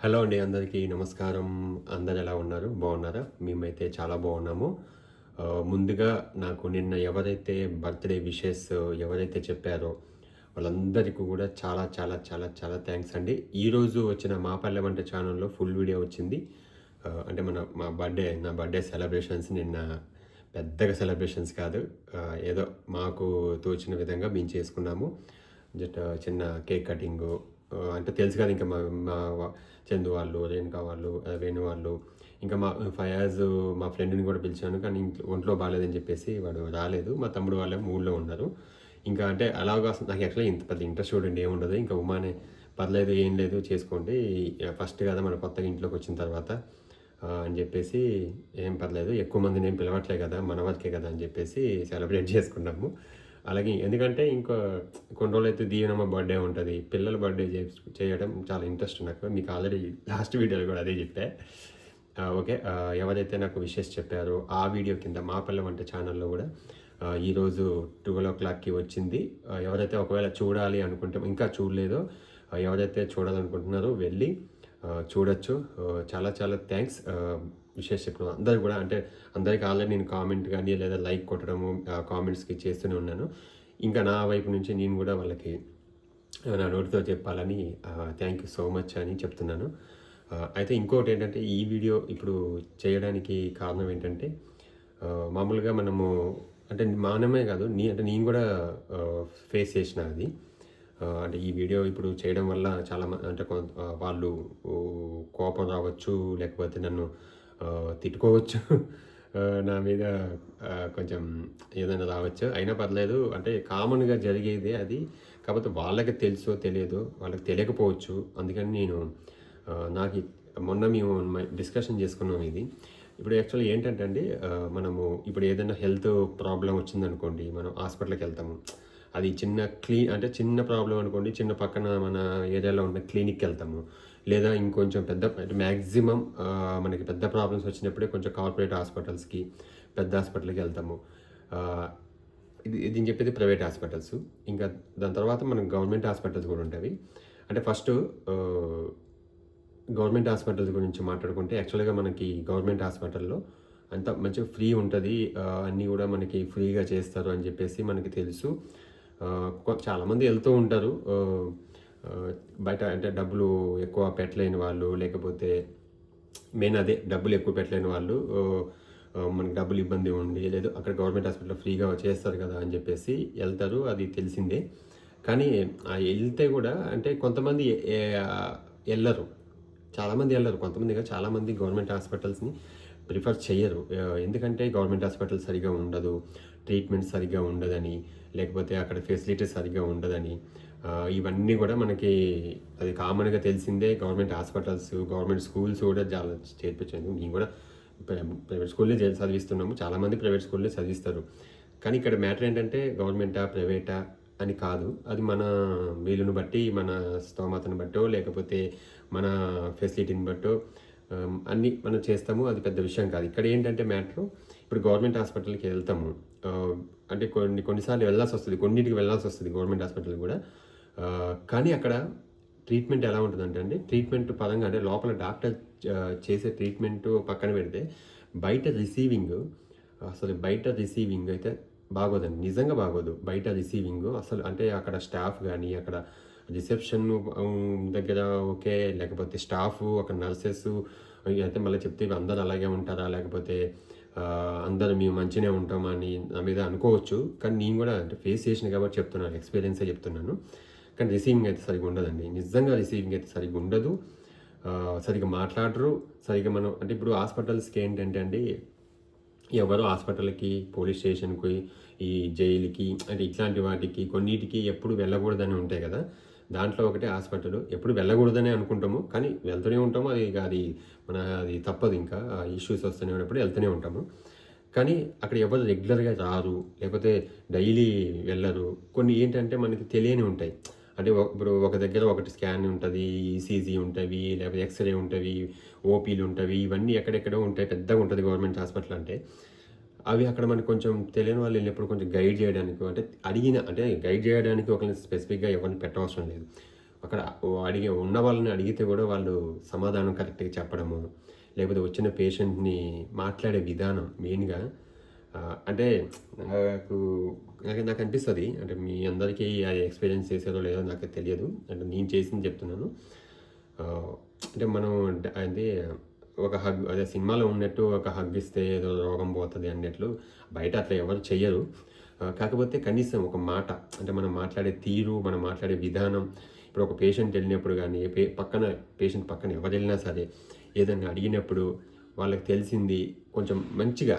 Hello అండి, అందరికీ నమస్కారం. అందరు ఎలా ఉన్నారు? బాగున్నారా? మేమైతే చాలా బాగున్నాము. ముందుగా నాకు నిన్న ఎవరైతే బర్త్డే విషెస్ ఎవరైతే చెప్పారో వాళ్ళందరికీ కూడా చాలా చాలా చాలా చాలా థ్యాంక్స్ అండి. ఈరోజు వచ్చిన మా పల్లె వంట ఛానల్లో ఫుల్ వీడియో వచ్చింది. అంటే నా బర్త్డే సెలబ్రేషన్స్ నిన్న పెద్దగా సెలబ్రేషన్స్ కాదు. ఏదో మాకు తోచిన విధంగా మేము చేసుకున్నాము. జస్ట్ చిన్న కేక్ కటింగు, అంటే తెలుసు కదా, ఇంకా మా మా చందు వాళ్ళు, రేణుకా వాళ్ళు, వేణు వాళ్ళు, ఇంకా ఫయాజ్ మా ఫ్రెండ్ని కూడా పిలిచాను. కానీ ఒంట్లో బాగాలేదని చెప్పేసి వాడు రాలేదు. మా తమ్ముడు వాళ్ళే ఊళ్ళో ఉన్నారు. ఇంకా అంటే అలాగా అసలు నాకు యాక్చువల్గా ఇంత పెద్ద ఇంట్రెస్ట్ చూడండి ఏముండదు. ఇంకా ఉమానే పర్లేదు, ఏం లేదు, చేసుకోండి, ఫస్ట్ కదా మన కొత్తగా ఇంట్లోకి వచ్చిన తర్వాత అని చెప్పేసి, ఏం పర్లేదు, ఎక్కువ మందిని ఏం పిలవట్లే కదా, మన వరకే కదా అని చెప్పేసి సెలబ్రేట్ చేసుకున్నాము. అలాగే ఎందుకంటే ఇంకా కొన్ని రోజులైతే దీవెనమ్మ బర్త్డే ఉంటుంది. పిల్లల బర్త్డే చేయడం చాలా ఇంట్రెస్ట్ నాకు. మీకు ఆల్రెడీ లాస్ట్ వీడియోలో కూడా అదే చెప్పా. ఓకే. ఎవరైతే నాకు విషెస్ చెప్పారో ఆ వీడియో కింద మా పల్లె వంట ఛానల్లో కూడా ఈరోజు 12 o'clockకి వచ్చింది. ఎవరైతే ఒకవేళ చూడాలి అనుకుంటే, ఇంకా చూడలేదో, ఎవరైతే చూడాలనుకుంటున్నారో వెళ్ళి చూడొచ్చు. చాలా చాలా థ్యాంక్స్ విషెస్ చెప్పిన అందరు కూడా. అంటే అందరికీ ఆల్రెడీ నేను కామెంట్ కానీ లేదా లైక్ కొట్టడము, కామెంట్స్కి చేస్తూనే ఉన్నాను. ఇంకా నా వైపు నుంచి నేను కూడా వాళ్ళకి నా నోటితో చెప్పాలని థ్యాంక్ యూ సో మచ్ అని చెప్తున్నాను. అయితే ఇంకోటి ఏంటంటే, ఈ వీడియో ఇప్పుడు చేయడానికి కారణం ఏంటంటే, మామూలుగా మనము అంటే మనమే కాదు, అంటే నేను కూడా ఫేస్ చేసిన అది. అంటే ఈ వీడియో ఇప్పుడు చేయడం వల్ల చాలా అంటే వాళ్ళు కోపం రావచ్చు, లేకపోతే నన్ను తిట్టుకోవచ్చు, నా మీద కొంచెం ఏదైనా రావచ్చు. అయినా పర్లేదు, అంటే కామన్గా జరిగేదే అది. కాకపోతే వాళ్ళకి తెలుసో తెలియదో, వాళ్ళకి తెలియకపోవచ్చు. అందుకని నేను నాకు మొన్న మేము డిస్కషన్ చేసుకున్నాం ఇది. ఇప్పుడు యాక్చువల్లీ ఏంటంటే అండి, మనము ఇప్పుడు ఏదైనా హెల్త్ ప్రాబ్లం వచ్చిందనుకోండి, మనం హాస్పిటల్కి వెళ్తాము. అది అంటే చిన్న ప్రాబ్లం అనుకోండి, చిన్న పక్కన మన ఏరియాలో ఉన్న క్లినిక్కి వెళ్తాము. లేదా ఇంకొంచెం పెద్ద, అంటే మ్యాక్సిమం మనకి పెద్ద ప్రాబ్లమ్స్ వచ్చినప్పుడే కొంచెం కార్పొరేట్ హాస్పిటల్స్కి, పెద్ద హాస్పిటల్కి వెళ్తాము. ఇది చెప్పేది ప్రైవేట్ హాస్పిటల్స్. ఇంకా దాని తర్వాత మనకు గవర్నమెంట్ హాస్పిటల్స్ కూడా ఉంటాయి. అంటే ఫస్ట్ గవర్నమెంట్ హాస్పిటల్స్ గురించి మాట్లాడుకుంటే, యాక్చువల్గా మనకి గవర్నమెంట్ హాస్పిటల్లో అంతా మంచిగా ఫ్రీ ఉంటుంది. అన్నీ కూడా మనకి ఫ్రీగా చేస్తారు అని చెప్పేసి మనకి తెలుసు. చాలామంది వెళ్తూ ఉంటారు. బయట అంటే డబ్బులు ఎక్కువ పెట్టలేని వాళ్ళు, లేకపోతే మెయిన్ అదే డబ్బులు ఎక్కువ పెట్టలేని వాళ్ళు, మనకి డబ్బులు ఇబ్బంది ఉండి లేదు అక్కడ గవర్నమెంట్ హాస్పిటల్లో ఫ్రీగా చేస్తారు కదా అని చెప్పేసి వెళ్తారు. అది తెలిసిందే. కానీ వెళ్తే కూడా అంటే కొంతమంది వెళ్ళరు, చాలామంది వెళ్ళరు. కొంతమందిగా చాలామంది గవర్నమెంట్ హాస్పిటల్స్ని ప్రిఫర్ చేయరు. ఎందుకంటే గవర్నమెంట్ హాస్పిటల్ సరిగా ఉండదు, ట్రీట్మెంట్ సరిగ్గా ఉండదని, లేకపోతే అక్కడ ఫెసిలిటీస్ సరిగ్గా ఉండదని, ఇవన్నీ కూడా మనకి అది కామన్గా తెలిసిందే. గవర్నమెంట్ హాస్పిటల్స్, గవర్నమెంట్ స్కూల్స్ కూడా చాలా చేర్పించాను. మేము కూడా ప్రైవేట్ స్కూల్లే చదివిస్తున్నాము. చాలామంది ప్రైవేట్ స్కూల్లే చదివిస్తారు. కానీ ఇక్కడ మ్యాటర్ ఏంటంటే గవర్నమెంటా ప్రైవేటా అని కాదు. అది మన వీలుని బట్టి, మన స్తోమతను బట్టో, లేకపోతే మన ఫెసిలిటీని బట్టో అన్నీ మనం చేస్తాము. అది పెద్ద విషయం కాదు. ఇక్కడ ఏంటంటే మ్యాటరు, ఇప్పుడు గవర్నమెంట్ హాస్పిటల్కి వెళ్తాము. అంటే కొన్నిసార్లు వెళ్ళాల్సి వస్తుంది, కొన్నింటికి వెళ్ళాల్సి వస్తుంది గవర్నమెంట్ హాస్పిటల్ కూడా. కానీ అక్కడ ట్రీట్మెంట్ ఎలా ఉంటుందంటే అండి, ట్రీట్మెంట్ పరంగా అంటే లోపల డాక్టర్ చేసే ట్రీట్మెంట్ పక్కన పెడితే, బయట రిసీవింగ్ అయితే బాగోదండి. నిజంగా బాగోదు బయట రిసీవింగ్ అసలు. అంటే అక్కడ స్టాఫ్ కానీ, అక్కడ రిసెప్షన్ దగ్గర ఓకే, లేకపోతే స్టాఫ్, అక్కడ నర్సెస్ అయితే మళ్ళీ చెప్తే అందరు అలాగే ఉంటారా, లేకపోతే అందరూ మేము మంచిగానే ఉంటామని నా మీద అనుకోవచ్చు. కానీ నేను కూడా అంటే ఫేస్ చేసిన కాబట్టి చెప్తున్నాను, ఎక్స్పీరియన్సే చెప్తున్నాను. కానీ రిసీవింగ్ అయితే సరిగ్గా ఉండదండి. నిజంగా రిసీవింగ్ అయితే సరిగ్గా ఉండదు. సరిగ్గా మాట్లాడరు. సరిగ్గా మనం అంటే ఇప్పుడు హాస్పిటల్స్కి ఏంటంటే అండి, ఎవరో హాస్పిటల్కి, పోలీస్ స్టేషన్కి, ఈ జైలుకి, అంటే ఇట్లాంటి వాటికి కొన్నిటికి ఎప్పుడు వెళ్ళకూడదని ఉంటాయి కదా. దాంట్లో ఒకటే హాస్పిటల్. ఎప్పుడు వెళ్ళకూడదని అనుకుంటాము, కానీ వెళ్తూనే ఉంటాము. అది తప్పదు. ఇంకా ఇష్యూస్ వస్తూనే ఉన్నప్పుడు వెళ్తూనే ఉంటాము. కానీ అక్కడ ఎవరు రెగ్యులర్గా రారు, లేకపోతే డైలీ వెళ్ళరు. కొన్ని ఏంటంటే మనకి తెలియని ఉంటాయి. అంటే ఇప్పుడు ఒక దగ్గర ఒకటి స్కాన్ ఉంటుంది, ఈసీజీ ఉంటుంది, లేకపోతే ఎక్స్రే ఉంటుంది, ఓపీలు ఉంటాయి. ఇవన్నీ ఎక్కడెక్కడో ఉంటాయి. పెద్దగా ఉంటుంది గవర్నమెంట్ హాస్పిటల్ అంటే. అవి అక్కడ మనకు కొంచెం తెలియని వాళ్ళు వెళ్ళినప్పుడు కొంచెం గైడ్ చేయడానికి, అంటే గైడ్ చేయడానికి ఒకరిని స్పెసిఫిక్గా ఎవరిని పెట్టవసరం లేదు. అక్కడ ఉన్న వాళ్ళని అడిగితే కూడా వాళ్ళు సమాధానం కరెక్ట్‌గా చెప్పడము, లేకపోతే వచ్చిన పేషెంట్‌ని మాట్లాడే విధానం మెయిన్‌గా అంటే నాకు నాకు అనిపిస్తది. అంటే మీ అందరికీ అది ఎక్స్‌పీరియన్స్ చేసారో లేదో నాకు తెలియదు. అంటే నేను చేసింది చెప్తున్నాను. ఆహ్, అంటే మనం అంటే ఒక హగ్ అదే సినిమాలో ఉన్నట్టు ఒక హగ్ ఇస్తే ఏదో రోగం పోతది అన్నట్లు బయట అట్లా ఎవరు చెయ్యరు. కాకపోతే కనీసం ఒక మాట అంటే మనం మాట్లాడే తీరు, మనం మాట్లాడే విధానం ఇప్పుడు ఒక పేషెంట్ ఎళ్ళినప్పుడు గానీ, పేషెంట్ పక్కన ఎవరెళ్ళినా సరే ఏదన్నా అడిగినప్పుడు వాళ్ళకి తెలిసింది కొంచెం మంచిగా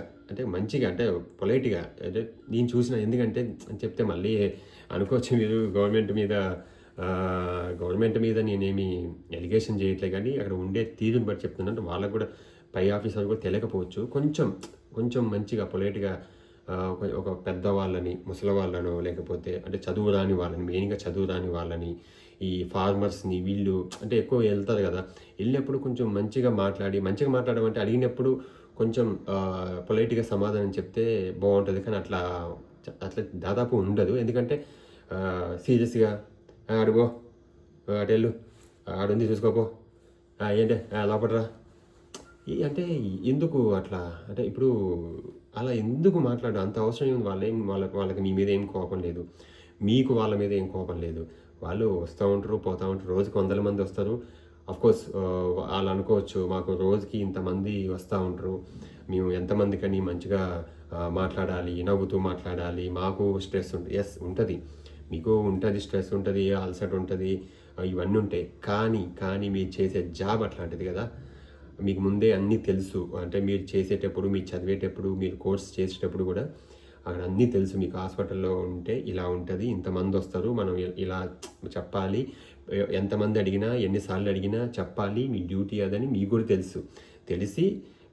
అంటే పొలైట్‌గా అంటే నేను చూసిన ఎందుకంటే చెప్తే మళ్ళీ అనుకోవచ్చు మీరు గవర్నమెంట్ మీద నేనేమి ఎలిగేషన్ చేయట్లే గానీ, అక్కడ ఉండే తీరుని బట్టి చెప్తున్నాను. అంటే వాళ్ళకి గూడా పై ఆఫీసర్ కూడా తెలియకపోవచ్చు. కొంచెం మంచిగా పొలైట్‌గా ఒక పెద్దవాళ్ళని, ముసలివాళ్ళనో లేకపోతే అంటే మెయిన్‌గా చదువు రాని వాళ్ళని, ఈ ఫార్మర్స్‌ని వీళ్ళు అంటే ఎక్కువ ఎళ్తారు గదా! ఎళ్ళినప్పుడు కొంచెం మంచిగా మాట్లాడడం అంటే అడిగినప్పుడు కొంచెం పొలైట్‌గా సమాధానం చెప్తే బావుంటది. కానీ అట్లా దాదాపు ఉండదు. ఎందుకంటే సీరియస్‌గా "అటు పో, అటెళ్ళు, ఆడుంది చూసుకోపో, ఏంటే లోపట రా" అంటే ఎందుకు అట్లా? అంటే ఇప్పుడు అలా ఎందుకు మాట్లాడడం? అంత అవసరం ఏముంది? వాళ్ళకి మీ మీద ఏం కోపం లేదు. మీకు వాళ్ళ మీద ఏం కోపం లేదు. వాళ్ళు వస్తా ఉంటారు, పోతా ఉంటారు. రోజుకి వందల మంది వస్తారు. ఆఫ్‌కోర్స్ ఆళ్ళు అనుకోవచ్చు మాకు రోజుకి ఇంతమంది వస్తా ఉంటారు. మేము ఎంతమందికని మంచిగా మాట్లాడాలి, నవ్వుతూ మాట్లాడాలి. మాకు స్ట్రెస్ యెస్ ఉంటది. మీకు ఉంటది, స్ట్రెస్ ఉంటది, అలసట ఉంటది. ఇవన్నీ ఉంటాయి. కానీ మీరు చేసే జాబ్ అట్లాంటిది గదా! మీకు ముందే అన్నీ తెలుసు. అంటే మీరు చేసేటప్పుడు, మీరు చదివేటప్పుడు, మీరు కోర్స్ చేసేటప్పుడు గూడా అక్కడ అన్నీ తెలుసు. మీకు హాస్పిటల్‌లో ఉంటే ఇలా ఉంటది. ఇంతమందొస్తారు. మనం ఇలా చెప్పాలి. ఎంతమంది అడిగినా, ఎన్ని సార్లు అడిగినా చెప్పాలి. మీ డ్యూటీ అదని మీకు గూడా తెలుసు. తెలిసి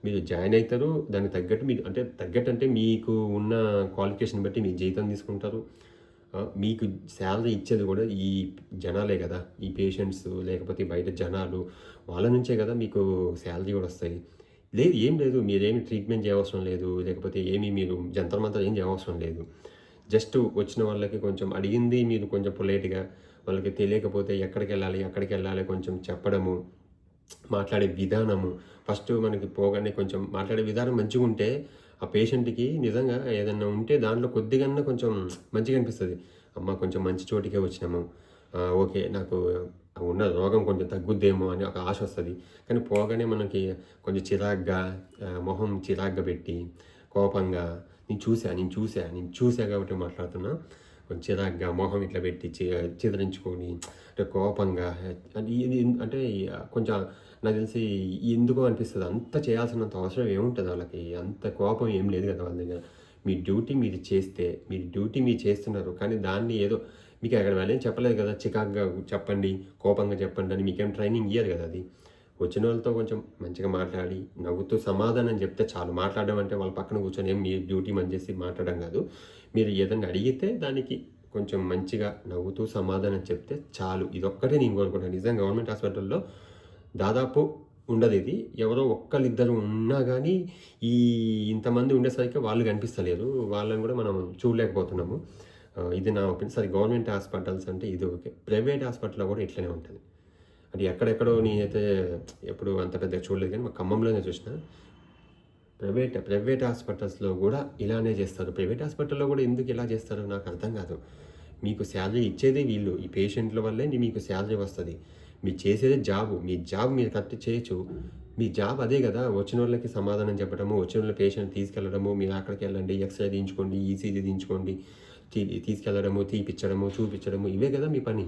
మీరు జాయిన్ అయితారు. దానికి తగ్గట్టు మీరు అంటే తగ్గట్టంటే మీకు ఉన్న క్వాలిఫికేషన్ బట్టి మీ జీతం తీసుకుంటారు. మీకు సాలరీ ఇచ్చేది గూడా ఈ జనాలే గదా! ఈ పేషెంట్స్ లేకపోతే బయట జనాలు వాళ్ళ నుంచే గదా మీకు సాలరీ గూడా ఒస్తాయి. ఏం లేదు. మీరేమి ట్రీట్మెంట్ చేయవసరం లేదు. లేకపోతే మీరు జంతర్ మంతర్ ఏం చేయవసరం లేదు. జస్ట్ వచ్చిన వాళ్ళకి కొంచెం అడిగింది మీరు కొంచెం పొలైట్‌గా వాళ్ళకి తెలియకపోతే ఎక్కడికెళ్ళాలి కొంచెం చెప్పడము. మాట్లాడే విధానము. ఫస్ట్ మనకి పోగానే కొంచెం మాట్లాడే విధానం మంచిగుంటే, ఆ పేషెంట్‌కి నిజంగా ఏదన్నా ఉంటే దాంట్లో కొద్దిగన్నా కొంచెం మంచిగా అనిపిస్తది. అమ్మ కొంచెం మంచి చోటికే వచ్చినాము. ఓకే. నాకు ఉన్న రోగం కొంచెం తగ్గుద్దేమో అని ఒక ఆశొస్తది. కానీ పోగానే మనకి కొంచెం చిరాగ్గా మొహం చిరాగ్గా పెట్టి, కోపంగా నేను చూసా కాబట్టి మాట్లాడుతున్నా. కొంచెం చిరాగ్గా మొహం ఇట్లా పెట్టి చిదరించుకొని అంటే కోపంగా అంటే కొంచెం నాకు తెలిసి ఎందుకో అనిపిస్తది. అంత చేయాల్సినంత అవసరం ఏముంటది వాళ్ళకి? అంత కోపం ఏం లేదు కదా వాళ్ళ దగ్గర. మీ డ్యూటీ మీరు చేస్తున్నారు. కానీ దాన్ని ఏదో మీకు అక్కడ వాళ్ళేం చెప్పలేదు కదా! చికాకుగా చెప్పండి, కోపంగా చెప్పండి అని మీకేం ట్రైనింగ్ ఇయ్యరు కదా అది. వచ్చినోళ్ళతో కొంచెం మంచిగా మాట్లాడి, నవ్వుతూ సమాధానం చెప్తే చాలు. మాట్లాడడం అంటే వాళ్ళ పక్కన కూర్చొని మీ డ్యూటీ చేసి మాట్లాడడం కాదు. మీరు ఏదన్నా అడిగితే దానికి కొంచెం మంచిగా నవ్వుతూ సమాధానం చెప్తే చాలు. ఇదొక్కటే నేను కోరుకుంటాను. నిజంగా గవర్నమెంట్ హాస్పిటల్‌లో దాదాపు ఉండదిది. ఎవరో ఒక్కళ్ళిద్దరు ఉన్నా గానీ, ఈ ఇంతమంది ఉండేసరికి వాళ్ళు కనిపిస్తలేరు. వాళ్ళని గూడా మనం చూడలేకపోతున్నాము. ఇది నా ఒపీనియన్. సరే గవర్నమెంట్ హాస్పిటల్స్ అంటే ఇది ఓకే. ప్రైవేట్ హాస్పిటల్‌లో గూడా ఇట్లనే ఉంటది. అంటే ఎక్కడెక్కడో నేనైతే ఎప్పుడు అంత పెద్దగా చూడలేదు గానీ, మా ఖమ్మంలోనే చూసినా. ప్రైవేట్ హాస్పిటల్స్‌లో గూడా ఇలానే చేస్తారు. ప్రైవేట్ హాస్పిటల్‌లో గూడా ఎందుకు ఇలా చేస్తారో నాకర్థం కాదు. మీకు సాలరీ ఇచ్చేదే వీళ్ళు. ఈ పేషెంట్‌ల వల్లే మీకు సాలరీ వస్తది. మీరు చేసేదే జాబు. మీ జాబ్ మీరు కరెక్ట్ చేయొచ్చు. మీ జాబ్ అదే గదా! వచ్చినోళ్ళకి సమాధానం చెప్పడము, వచ్చినోళ్ళ పేషెంట్ తీసుకెళ్లడము, మీరు అక్కడికెళ్ళండి, ఎక్స్‌రే తీయించుకోండి, ఈసీజీ తీయించుకోండి, తీసుకెళ్లడము, తీపిచ్చడము, చూపిచ్చడము ఇవే గదా మీ పని.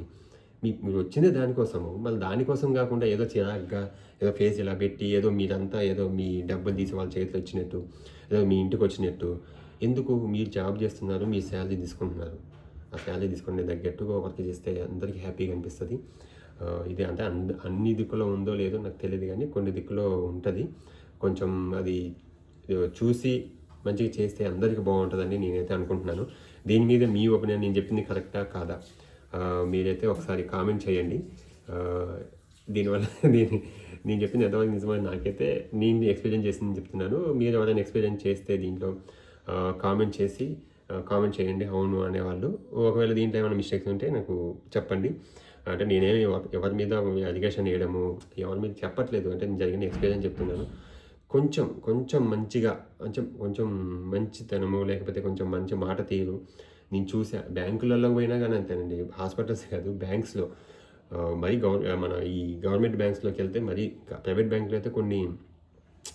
మీరొచ్చిందే దానికోసము. మళ్ళీ దానికోసం గాకుండా ఏదో చిరాగ్గా, ఏదో ఫేస్ ఇలా పెట్టి, ఏదో మీ డబ్బులు తీసి వాళ్ళ చేతిలో ఇచ్చినట్టు, ఏదో మీ ఇంటికొచ్చినట్టు, ఎందుకు మీరు జాబ్ జేస్తున్నారు, మీ సాలరీ తీసుకుంటున్నారు. ఆ సాలరీ తీసుకునే తగ్గట్టుగా వర్క్ చేస్తే అందరికీ హ్యాపీగా అనిపిస్తది. ఇది అంటే అన్ని దిక్కులో ఉందో లేదో నాకు తెలీదు గానీ, కొన్ని దిక్కులో ఉంటది. కొంచెం అది చూసి మంచిగా చేస్తే అందరికి బావుంటదని నేనైతే అనుకుంటున్నాను. దీని మీద మీ ఒపీనియన్ నేను చెప్పింది కరెక్టా? కాదా? మీరైతే ఒకసారి కామెంట్ చేయండి. ఆహ్, దీనివల్ల నేను చెప్పింది ఎంతవరకు నిజమని నాకైతే నేను ఎక్స్‌పీరియన్స్ చేసింది చెప్తున్నాను. మీరు ఎవరైనా ఎక్స్‌పీరియన్స్ చేస్తే దీంట్లో కామెంట్ చేసి కామెంట్ చేయండి అవును అనేవాళ్ళు. ఒకవేళ దీంట్లో ఏమైనా మిస్టేక్స్ ఉంటే నాకు చెప్పండి. అంటే నేనేమి ఎవరి మీద అలిగేషన్ వేయడము, ఎవరి మీద చెప్పట్లేదు. అంటే నేను జరిగిన ఎక్స్‌పీరియన్స్ చెప్తున్నాను. కొంచెం, కొంచెం మంచిగా కొంచెం, కొంచెం మంచితనము లేకపోతే కొంచెం మంచి మాట తీరు నేను చూసా. బ్యాంకులలో పోయినా గానీ అంతేనండి. హాస్పిటల్స్ కాదు బ్యాంక్స్‌లో మరీ మన ఈ గవర్నమెంట్ బ్యాంక్స్‌లోకెళ్తే మరీ ప్రైవేట్ బ్యాంక్‌లో అయితే కొన్ని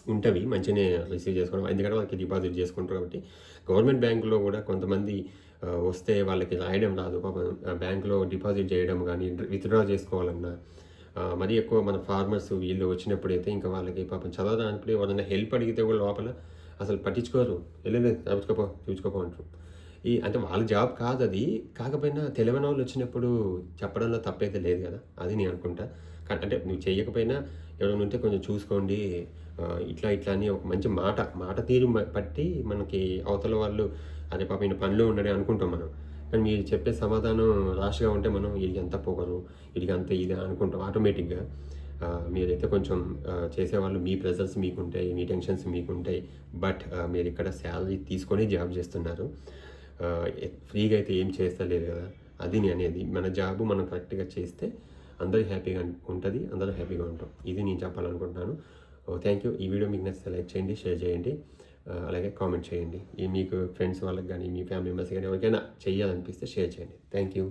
ఉంటవి. మంచిగానే రిసీవ్ చేసుకోవడం. ఎందుకంటే వాళ్ళకి డిపాజిట్ చేసుకుంటారు కాబట్టి. గవర్నమెంట్ బ్యాంక్‌లో గూడా కొంతమంది వస్తే వాళ్ళకి రాయడం రాదు. పాపం బ్యాంక్‌లో డిపాజిట్ చేయడం గానీ, విత్‌డ్రా చేసుకోవాలన్నా మరీ ఎక్కువ మన ఫార్మర్స్ వీళ్ళు వచ్చినప్పుడైతే ఇంకా వాళ్ళకి పాపం చదవడానికి ఎవరైనా హెల్ప్ అడిగితే కూడా లోపల అసలు పట్టించుకోరు. "ఎళ్ళెళ్ళే చూపించుకోపో, చూపించుకోపో" అంటారు. అంటే వాళ్ళ జాబ్ కాదది. కాకపోయినా తెలియనోళ్ళు వచ్చినప్పుడు చెప్పడంలో తప్పైతే లేదు గదా! అది నేను అనుకుంటా. అంటే నువ్వు చెయ్యకపోయినా ఎవరైనా ఉంటే కొంచెం చూసుకోండి. ఇట్లా, ఇట్లా అని ఒక మంచి మాట తీరు బట్టి మనకి అవతల వాళ్ళు అరే పాపం ఈయన పనిలో ఉన్నాడే అనుకుంటాం మనం. కానీ మీరు చెప్పే సమాధానం రాష్‌గా ఉంటే మనం ఈడికెంత పొగరు, ఈడికంత ఇదా అనుకుంటాం ఆటోమేటిక్‌గా. మీరైతే కొంచెం చేసేవాళ్ళు మీ ప్రెషర్స్ మీకుంటాయి, మీ టెన్షన్స్ మీకుంటాయి. బట్ మీరిక్కడ శాలరీ తీసుకొని జాబ్ చేస్తున్నారు. ఫ్రీగా అయితే ఏం చేస్తలేరు గదా! అది నేననేది. మన జాబు మనం కరెక్ట్‌గా చేస్తే అందరూ హ్యాపీగా ఉంటది. అందరూ హ్యాపీగా ఉంటాం. ఇది నేను చెప్పాలనుకుంటున్నాను. Thank you. ఈ వీడియో మీకు నచ్చితే లైక్ చేయండి, షేర్ చేయండి. అలాగే కామెంట్ చేయండి. మీకు ఫ్రెండ్స్ వాళ్ళకి గానీ, మీ ఫ్యామిలీ మెంబర్స్ గానీ ఎవరికైనా చేయాలనిపిస్తే షేర్ చేయండి. Thank you.